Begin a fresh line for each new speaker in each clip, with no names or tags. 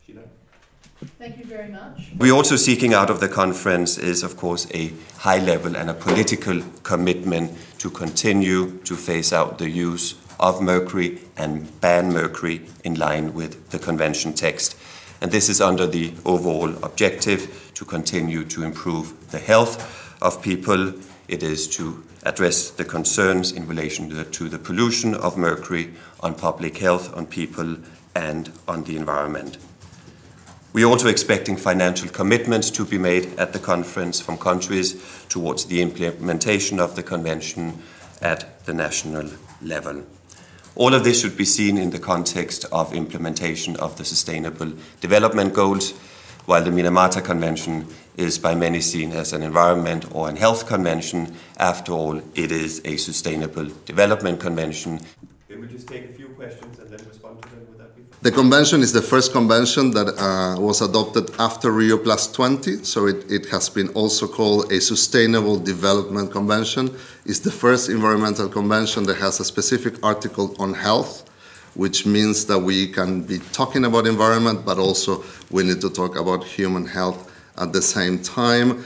Sheila?
Thank you very much.
We're also seeking out of the conference is, of course, a high level and a political commitment to continue to phase out the use of mercury and ban mercury in line with the convention text. And this is under the overall objective to continue to improve the health of people. It is to address the concerns in relation to the pollution of mercury on public health, on people, and on the environment. We are also expecting financial commitments to be made at the conference from countries towards the implementation of the convention at the national level. All of this should be seen in the context of implementation of the Sustainable Development Goals, while the Minamata Convention is by many seen as an environment or an health convention. After all, it is a Sustainable Development Convention. Can we just take a few questions and then respond to them? Would that be fine?
The convention is the first convention that was adopted after Rio Plus 20, so it has been also called a Sustainable Development Convention. It's the first environmental convention that has a specific article on health, which means that we can be talking about environment, but also we need to talk about human health at the same time.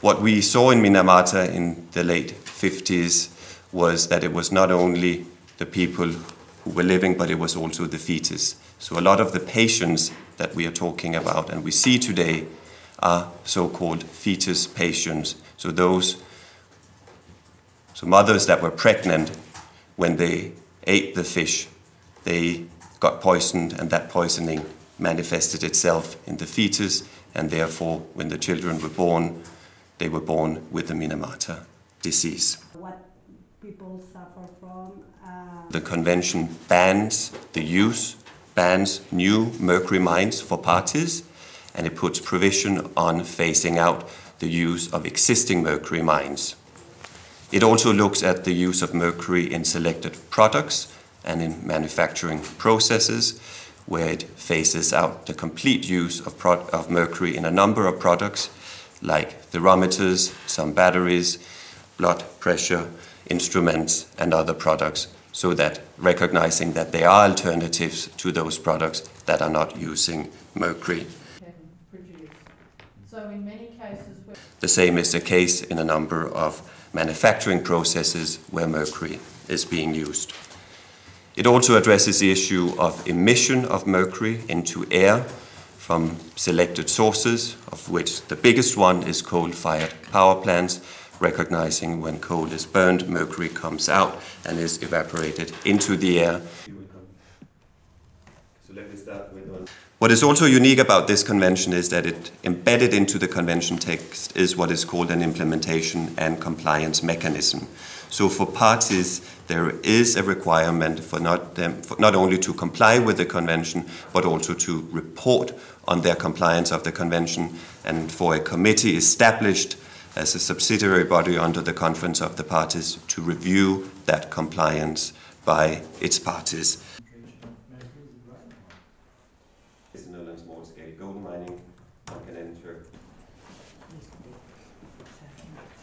What we saw in Minamata in the late 50s was that it was not only the people who were living, but it was also the fetus. So a lot of the patients that we are talking about and we see today are so-called fetus patients. So mothers that were pregnant when they ate the fish, they got poisoned, and that poisoning manifested itself in the fetus, and therefore when the children were born, they were born with the Minamata disease.
What people suffer from.
The convention bans the use, bans new mercury mines for parties, and it puts provision on phasing out the use of existing mercury mines. It also looks at the use of mercury in selected products and in manufacturing processes, where it phases out the complete use of mercury in a number of products, like thermometers, some batteries, blood pressure instruments, and other products, so that recognizing that there are alternatives to those products that are not using mercury.
So in many cases,
the same is the case in a number of manufacturing processes where mercury is being used. It also addresses the issue of emission of mercury into air from selected sources, of which the biggest one is coal-fired power plants, recognizing when coal is burned, mercury comes out and is evaporated into the air. So let me start with one. What is also unique about this convention is that it embedded into the convention text is what is called an implementation and compliance mechanism. So for parties, there is a requirement for not only to comply with the convention, but also to report on their compliance of the convention, and for a committee established as a subsidiary body under the Conference of the Parties to review that compliance by its parties. Small-scale gold mining, one can enter.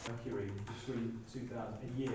Mercury, between 2000 a year